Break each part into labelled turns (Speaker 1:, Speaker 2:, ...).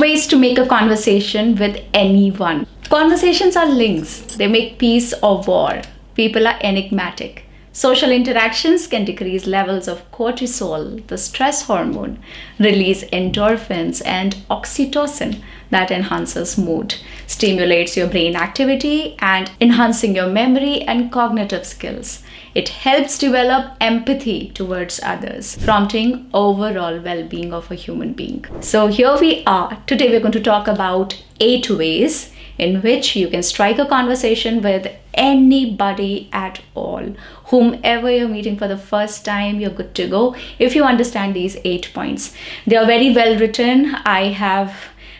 Speaker 1: ways to make a conversation with anyone. Conversations are links. They make peace or war. People are enigmatic. Social interactions can decrease levels of cortisol, the stress hormone, release endorphins and oxytocin that enhances mood, stimulates your brain activity, and enhancing your memory and cognitive skills. It helps develop empathy towards others, prompting overall well-being of a human being. So here we are. Today we're going to talk about 8 ways in which you can strike a conversation with anybody at all. Whomever you're meeting for the first time, you're good to go if you understand these 8 points. They are very well written. I have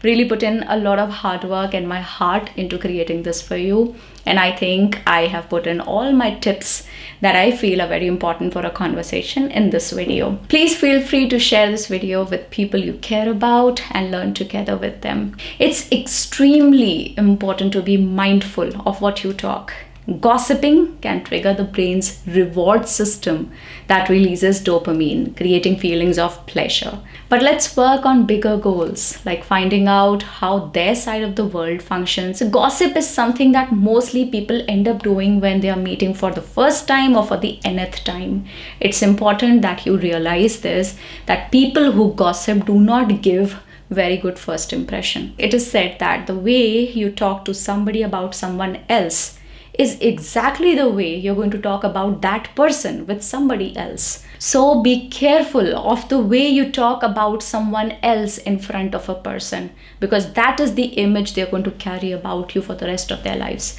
Speaker 1: really put in a lot of hard work and my heart into creating this for you. And I think I have put in all my tips that I feel are very important for a conversation in this video. Please feel free to share this video with people you care about and learn together with them. It's extremely important to be mindful of what you talk. Gossiping can trigger the brain's reward system that releases dopamine, creating feelings of pleasure. But let's work on bigger goals, like finding out how their side of the world functions. Gossip is something that mostly people end up doing when they are meeting for the first time or for the nth time. It's important that you realize this, that people who gossip do not give very good first impression. It is said that the way you talk to somebody about someone else is exactly the way you're going to talk about that person with somebody else. So be careful of the way you talk about someone else in front of a person, because that is the image they're going to carry about you for the rest of their lives.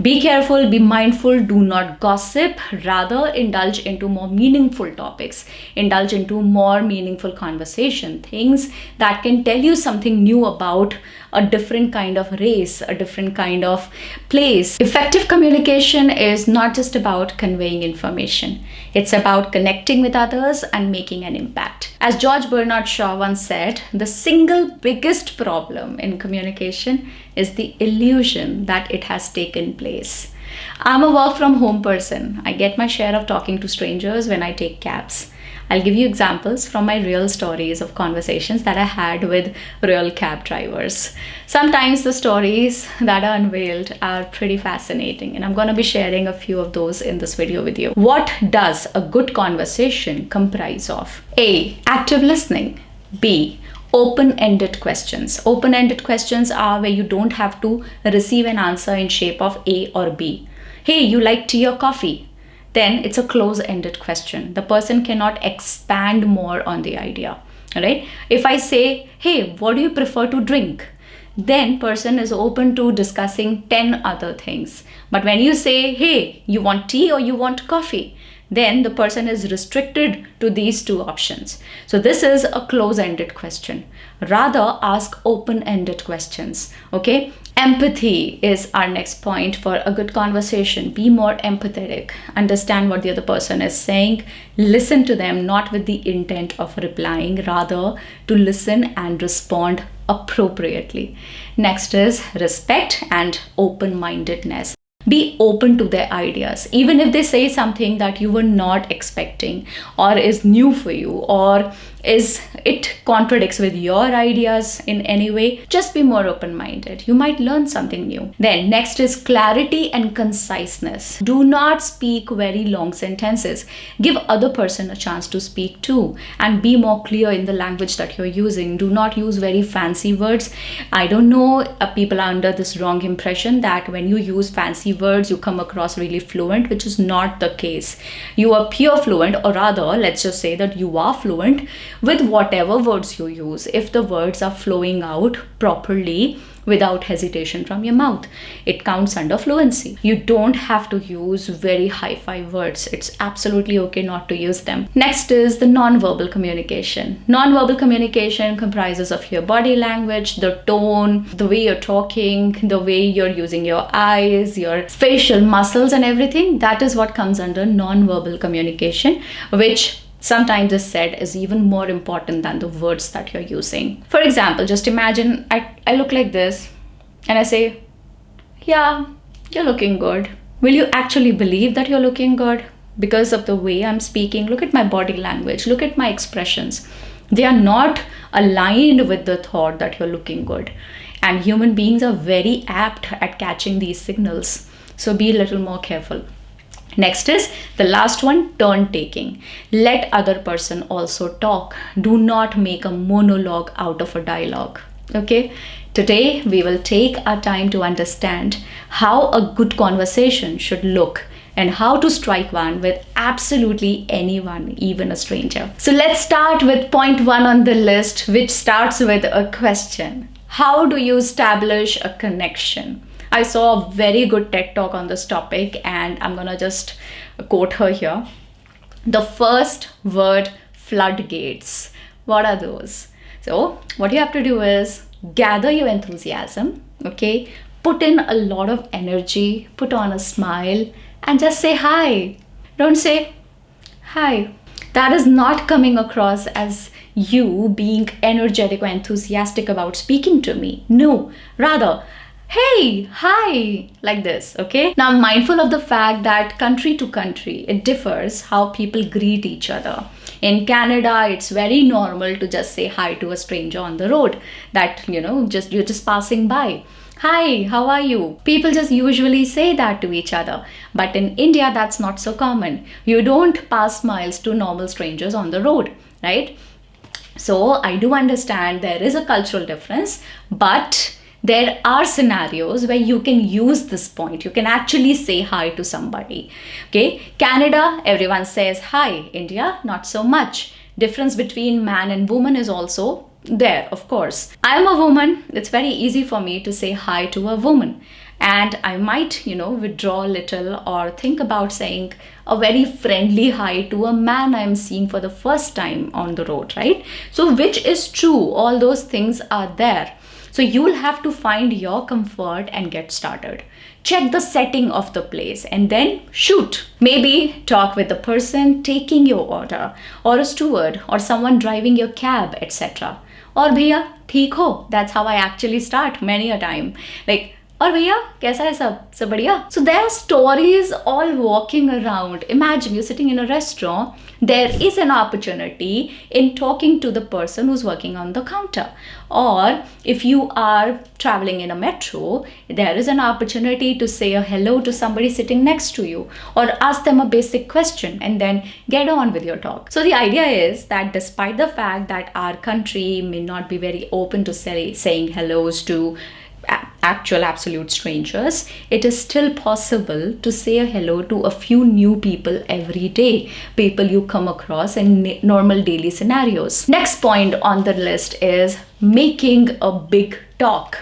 Speaker 1: Be careful, be mindful, do not gossip, rather indulge into more meaningful topics, indulge into more meaningful conversation, things that can tell you something new about a different kind of race, a different kind of place. Effective communication is not just about conveying information. It's about connecting with others and making an impact. As George Bernard Shaw once said, the single biggest problem in communication is the illusion that it has taken place. I'm a work from home person. I get my share of talking to strangers when I take cabs. I'll give you examples from my real stories of conversations that I had with real cab drivers. Sometimes the stories that are unveiled are pretty fascinating, and I'm going to be sharing a few of those in this video with you. What does a good conversation comprise of? A. Active listening. B. Open-ended questions. Open-ended questions are where you don't have to receive an answer in shape of A or B. Hey, you like tea or coffee? Then it's a close-ended question. The person cannot expand more on the idea, right? If I say, hey, what do you prefer to drink? Then person is open to discussing 10 other things. But when you say, hey, you want tea or you want coffee? Then the person is restricted to these 2 options. So this is a close-ended question. Rather, ask open-ended questions, okay? Empathy is our next point for a good conversation. Be more empathetic. Understand what the other person is saying. Listen to them, not with the intent of replying, rather to listen and respond appropriately. Next is respect and open-mindedness. Be open to their ideas, even if they say something that you were not expecting or is new for you, or it contradicts with your ideas in any way. Just be more open-minded. You might learn something new. Then next is clarity and conciseness. Do not speak very long sentences. Give other person a chance to speak too, and be more clear in the language that you're using. Do not use very fancy words. I don't know, people are under this wrong impression that when you use fancy words you come across really fluent, which is not the case. You are pure fluent, or rather let's just say that you are fluent with whatever words you use, if the words are flowing out properly without hesitation from your mouth. It counts under fluency. You don't have to use very hi-fi words. It's absolutely okay not to use them. Next is the non-verbal communication. Non-verbal communication comprises of your body language, the tone, the way you're talking, the way you're using your eyes, your facial muscles and everything. That is what comes under non-verbal communication, which sometimes is said is even more important than the words that you're using. For example, just imagine I look like this and I say, yeah, you're looking good. Will you actually believe that you're looking good? Because of the way I'm speaking, look at my body language, look at my expressions. They are not aligned with the thought that you're looking good. And human beings are very apt at catching these signals. So be a little more careful. Next is the last one, turn taking. Let other person also talk. Do not make a monologue out of a dialogue. Okay? Today we will take our time to understand how a good conversation should look and how to strike one with absolutely anyone, even a stranger. So let's start with point 1 on the list, which starts with a question. How do you establish a connection? I saw a very good TED talk on this topic, and I'm gonna just quote her here. The first word, floodgates. What are those? So what you have to do is gather your enthusiasm, okay? Put in a lot of energy, put on a smile, and just say hi. Don't say hi. That is not coming across as you being energetic or enthusiastic about speaking to me. No, rather, hey, hi, like this, okay? Now, I'm mindful of the fact that country to country, it differs how people greet each other. In Canada, it's very normal to just say hi to a stranger on the road that, you're just passing by. Hi, how are you? People just usually say that to each other. But in India, that's not so common. You don't pass smiles to normal strangers on the road, right? So I do understand there is a cultural difference, but there are scenarios where you can use this point. You can actually say hi to somebody. Okay, Canada, everyone says hi. India, not so much. Difference between man and woman is also there, of course. I am a woman. It's very easy for me to say hi to a woman. And I might, withdraw a little or think about saying a very friendly hi to a man I'm seeing for the first time on the road, right? So which is true? All those things are there. So you'll have to find your comfort and get started. Check the setting of the place and then shoot. Maybe talk with the person taking your order, or a steward, or someone driving your cab, etc. Or bhaiya, theek ho. That's how I actually start many a time. Like, और भैया कैसा है सब बढ़िया? So there are stories all walking around. Imagine you're sitting in a restaurant. There is an opportunity in talking to the person who's working on the counter. Or if you are traveling in a metro, there is an opportunity to say a hello to somebody sitting next to you, or ask them a basic question and then get on with your talk. So the idea is that despite the fact that our country may not be very open to saying hellos to actual absolute strangers, it is still possible to say a hello to a few new people every day, people you come across in normal daily scenarios. Next point on the list is making a big talk.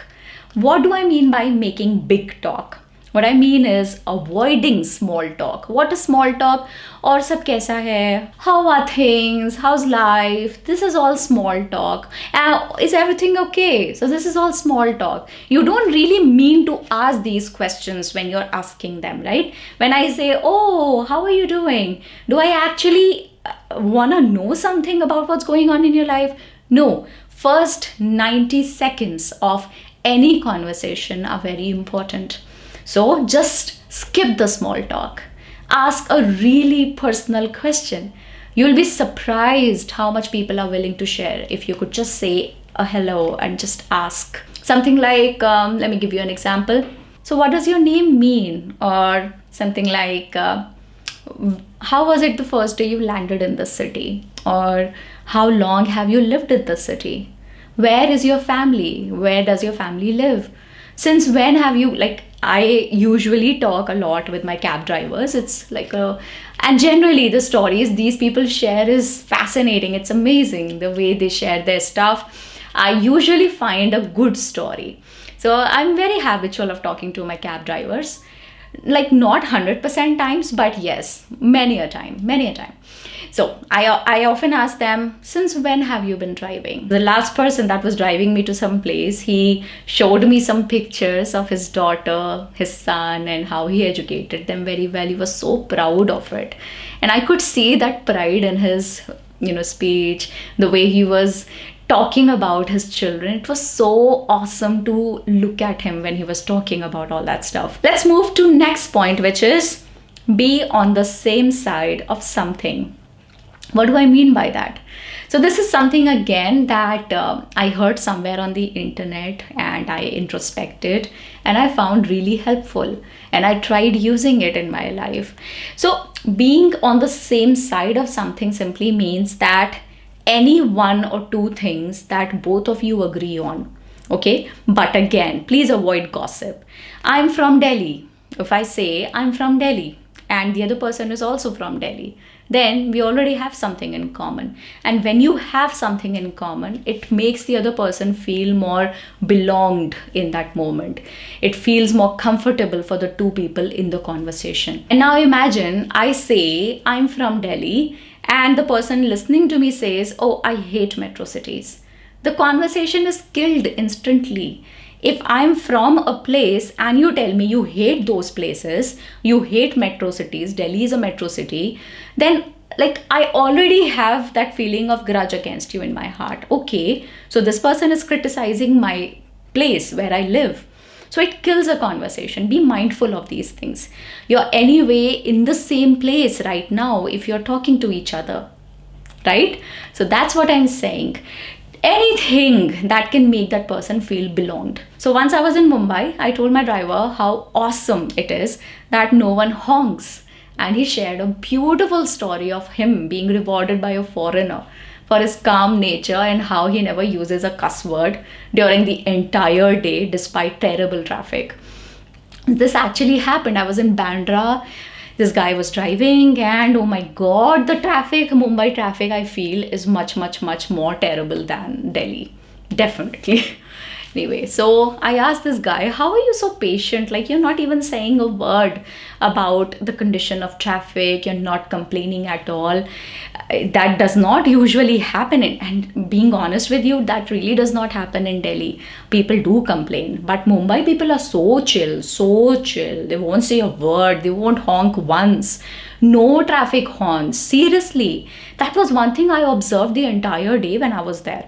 Speaker 1: What do I mean by making big talk? What I mean is avoiding small talk. What is small talk? और सब कैसा है? How are things? How's life? This is all small talk. Is everything okay? So this is all small talk. You don't really mean to ask these questions when you're asking them, right? When I say, oh, how are you doing? Do I actually want to know something about what's going on in your life? No. First 90 seconds of any conversation are very important. So just skip the small talk. Ask a really personal question. You'll be surprised how much people are willing to share if you could just say a hello and just ask. Something like, let me give you an example. So what does your name mean? Or something like, how was it the first day you landed in the city? Or how long have you lived in the city? Where is your family? Where does your family live? Since when have you, I usually talk a lot with my cab drivers. It's and generally the stories these people share is fascinating. It's amazing the way they share their stuff. I usually find a good story. So I'm very habitual of talking to my cab drivers. Not 100% times, but yes, many a time. So I often ask them, since when have you been driving? The last person that was driving me to some place, he showed me some pictures of his daughter, his son, and how he educated them very well. He was so proud of it. And I could see that pride in his, speech, the way he was talking about his children. It was so awesome to look at him when he was talking about all that stuff. Let's move to next point, which is be on the same side of something. What do I mean by that? So this is something again that I heard somewhere on the internet, and I introspected and I found really helpful, and I tried using it in my life. So being on the same side of something simply means that any one or two things that both of you agree on. Okay, but again, please avoid gossip. I'm from Delhi. If I say I'm from Delhi and the other person is also from Delhi, then we already have something in common. And when you have something in common, it makes the other person feel more belonged in that moment. It feels more comfortable for the two people in the conversation. And now imagine I say I'm from Delhi and the person listening to me says, "Oh, I hate metro cities." The conversation is killed instantly. If I'm from a place and you tell me you hate those places, you hate metro cities, Delhi is a metro city, then like I already have that feeling of grudge against you in my heart. Okay, so this person is criticizing my place where I live. So it kills a conversation. Be mindful of these things. You're anyway in the same place right now if you're talking to each other, right? So that's what I'm saying. Anything that can make that person feel belonged. So once I was in Mumbai, I told my driver how awesome it is that no one honks. And he shared a beautiful story of him being rewarded by a foreigner for his calm nature and how he never uses a cuss word during the entire day despite terrible traffic. This actually happened. I was in Bandra. This guy was driving, and oh my god, the traffic, Mumbai traffic, I feel is much, much, much more terrible than Delhi. Definitely. Anyway, so I asked this guy, "How are you so patient? Like, you're not even saying a word about the condition of traffic, you're not complaining at all." That does not usually happen. And being honest with you, that really does not happen in Delhi. People do complain, but Mumbai people are so chill, so chill. They won't say a word, they won't honk once. No traffic horns. Seriously, that was one thing I observed the entire day when I was there.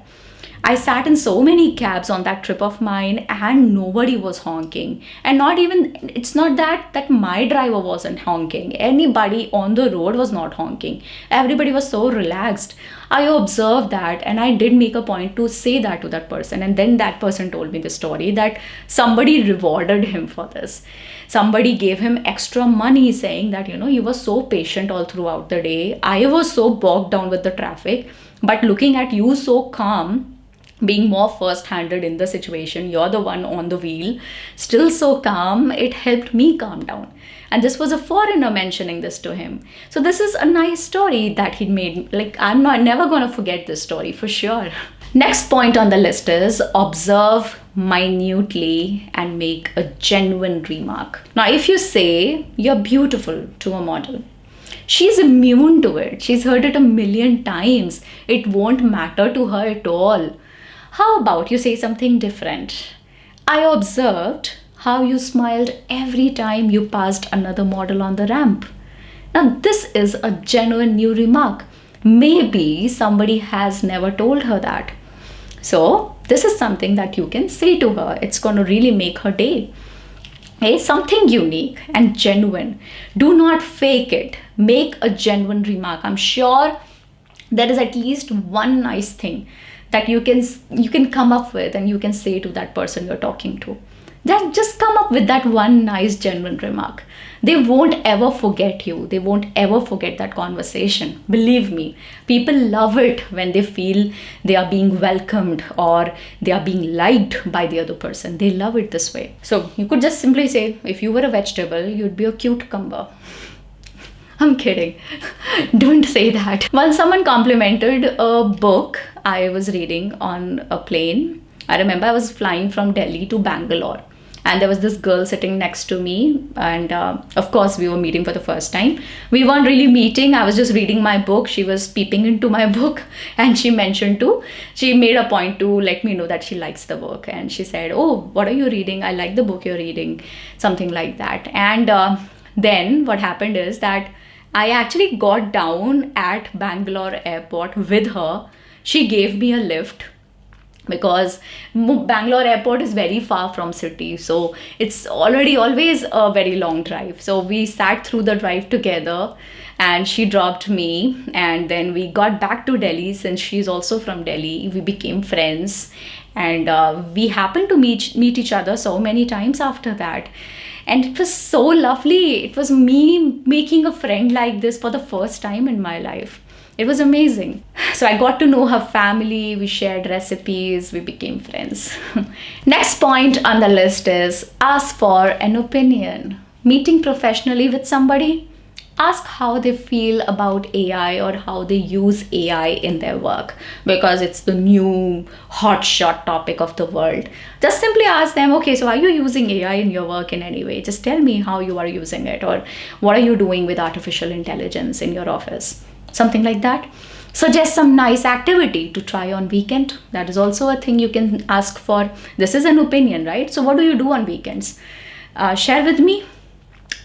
Speaker 1: I sat in so many cabs on that trip of mine and nobody was honking. And not even, it's not that my driver wasn't honking. Anybody on the road was not honking. Everybody was so relaxed. I observed that and I did make a point to say that to that person. And then that person told me the story that somebody rewarded him for this. Somebody gave him extra money saying that, you were so patient all throughout the day. I was so bogged down with the traffic. But looking at you so calm, being more first-handed in the situation, you're the one on the wheel, still so calm, it helped me calm down. And this was a foreigner mentioning this to him. So this is a nice story that he made. Like, I'm never going to forget this story for sure. Next point on the list is observe minutely and make a genuine remark. Now, if you say you're beautiful to a model, she's immune to it. She's heard it a million times. It won't matter to her at all. How about you say something different? I observed how you smiled every time you passed another model on the ramp. Now, this is a genuine new remark. Maybe somebody has never told her that. So, this is something that you can say to her. It's going to really make her day. Hey, something unique and genuine. Do not fake it. Make a genuine remark. I'm sure there is at least one nice thing that you can come up with and you can say to that person you're talking to. Just come up with that one nice genuine remark. They won't ever forget you. They won't ever forget that conversation. Believe me, people love it when they feel they are being welcomed or they are being liked by the other person. They love it this way. So you could just simply say, if you were a vegetable, you'd be a cucumber. I'm kidding. Don't say that. Once someone complimented a book I was reading on a plane. I remember I was flying from Delhi to Bangalore. And there was this girl sitting next to me. And of course, we were meeting for the first time. We weren't really meeting. I was just reading my book. She was peeping into my book. And she made a point to let me know that she likes the book. And she said, "Oh, what are you reading? I like the book you're reading." Something like that. And then what happened is that I actually got down at Bangalore airport with her. She gave me a lift because Bangalore airport is very far from city. So it's already always a very long drive. So we sat through the drive together and she dropped me, and then we got back to Delhi. Since she's also from Delhi, we became friends, and we happened to meet each other so many times after that. And it was so lovely. It was me making a friend like this for the first time in my life. It was amazing. So I got to know her family, we shared recipes, we became friends. Next point on the list is ask for an opinion. Meeting professionally with somebody, ask how they feel about AI or how they use AI in their work, because it's the new hotshot topic of the world. Just simply ask them, okay, so are you using AI in your work in any way? Just tell me how you are using it, or what are you doing with artificial intelligence in your office? Something like that. Suggest some nice activity to try on weekend. That is also a thing you can ask for. This is an opinion, right? So what do you do on weekends? Share with me.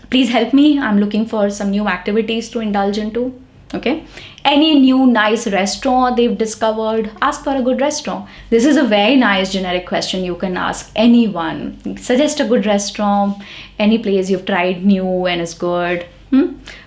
Speaker 1: Please help me. I'm looking for some new activities to indulge into. Okay. Any new nice restaurant they've discovered, ask for a good restaurant. This is a very nice generic question you can ask anyone. Suggest a good restaurant, any place you've tried new and is good.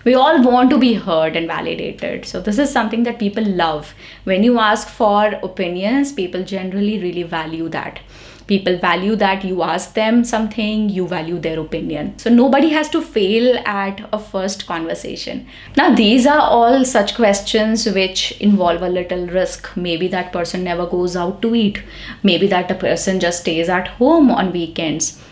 Speaker 1: We all want to be heard and validated. So this is something that people love. When you ask for opinions, people generally really value that. People value that you ask them something, you value their opinion. So nobody has to fail at a first conversation. Now, these are all such questions which involve a little risk. Maybe that person never goes out to eat. Maybe that a person just stays at home on weekends.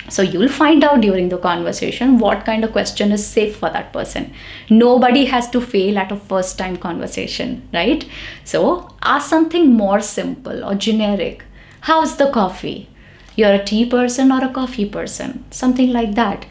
Speaker 1: So you'll find out during the conversation what kind of question is safe for that person. Nobody has to fail at a first time conversation, right? So ask something more simple or generic. How's the coffee? You're a tea person or a coffee person? Something like that.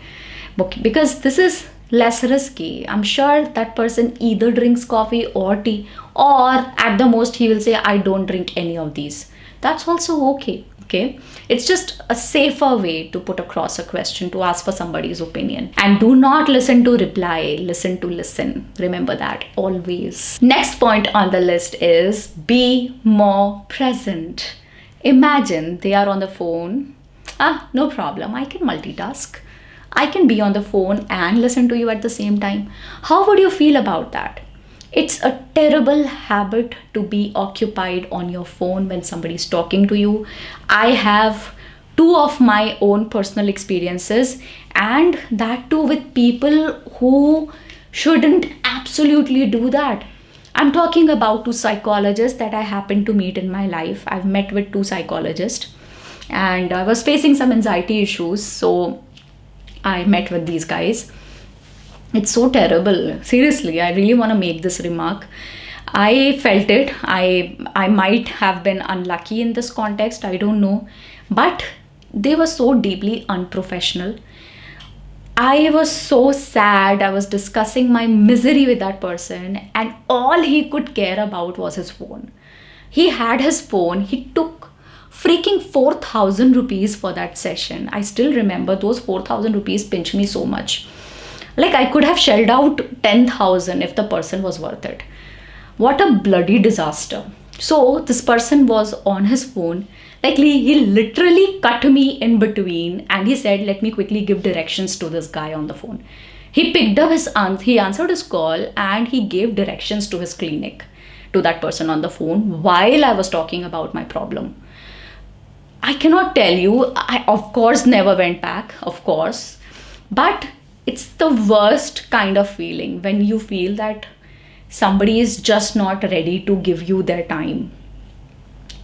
Speaker 1: Because this is less risky. I'm sure that person either drinks coffee or tea, or at the most he will say, I don't drink any of these. That's also okay. Okay, it's just a safer way to put across a question, to ask for somebody's opinion. And do not listen to reply, listen to listen. Remember that always. Next point on the list is be more present. Imagine they are on the phone. No problem, I can multitask. I can be on the phone and listen to you at the same time. How would you feel about that? It's a terrible habit to be occupied on your phone when somebody's talking to you. I have two of my own personal experiences, and that too with people who shouldn't absolutely do that. I'm talking about two psychologists that I happened to meet in my life. I've met with two psychologists, and I was facing some anxiety issues, so I met with these guys. It's so terrible. Seriously, I really want to make this remark. I felt it. I might have been unlucky in this context. I don't know. But they were so deeply unprofessional. I was so sad. I was discussing my misery with that person, and all he could care about was his phone. He had his phone. He took freaking 4,000 rupees for that session. I still remember those 4,000 rupees pinched me so much. Like, I could have shelled out 10,000 if the person was worth it. What a bloody disaster. So this person was on his phone. Like, he literally cut me in between, and he said, let me quickly give directions to this guy on the phone. He picked up he answered his call, and he gave directions to his clinic to that person on the phone while I was talking about my problem. I cannot tell you, I of course never went back, of course. But it's the worst kind of feeling when you feel that somebody is just not ready to give you their time.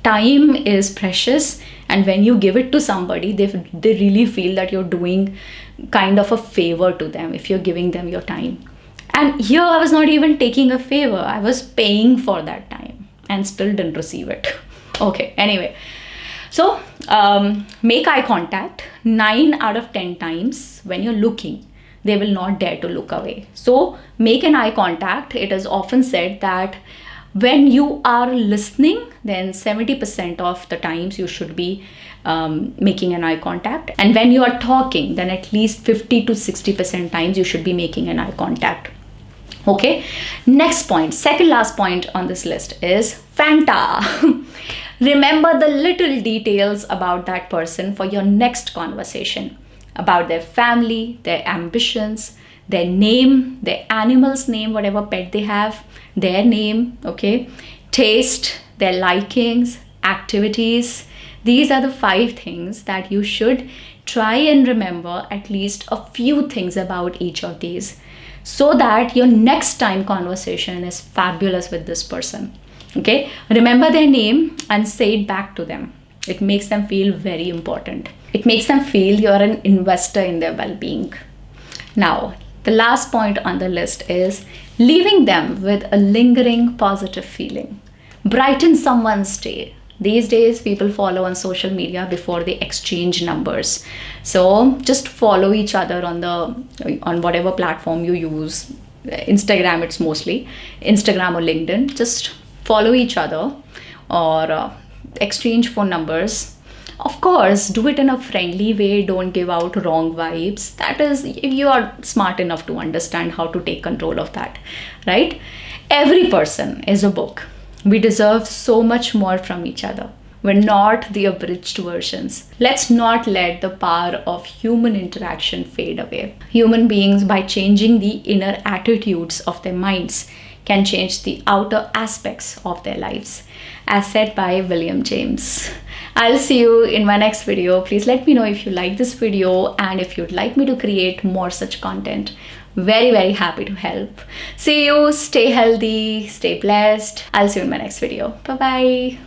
Speaker 1: Time is precious, and when you give it to somebody, they really feel that you're doing kind of a favor to them if you're giving them your time. And here I was not even taking a favor. I was paying for that time and still didn't receive it. Okay, anyway. So make eye contact. 9 out of 10 times when you're looking, they will not dare to look away. So make an eye contact. It is often said that when you are listening, then 70% of the times you should be making an eye contact. And when you are talking, then at least 50 to 60% times you should be making an eye contact. Okay, next point, second last point on this list is Fanta. Remember the little details about that person for your next conversation, about their family, their ambitions, their name, their animal's name, whatever pet they have, their name, okay, taste, their likings, activities. These are the 5 things that you should try and remember, at least a few things about each of these, so that your next time conversation is fabulous with this person. Okay, remember their name and say it back to them. It makes them feel very important. It makes them feel you're an investor in their well-being. Now, the last point on the list is leaving them with a lingering positive feeling. Brighten someone's day. These days, people follow on social media before they exchange numbers. So just follow each other on whatever platform you use. Instagram, it's mostly Instagram or LinkedIn. Just follow each other or exchange phone numbers. Of course, do it in a friendly way. Don't give out wrong vibes. That is, you are smart enough to understand how to take control of that, right? Every person is a book. We deserve so much more from each other. We're not the abridged versions. Let's not let the power of human interaction fade away. Human beings, by changing the inner attitudes of their minds, can change the outer aspects of their lives, as said by William James. I'll see you in my next video. Please let me know if you like this video and if you'd like me to create more such content. Very, very happy to help. See you. Stay healthy. Stay blessed. I'll see you in my next video. Bye-bye.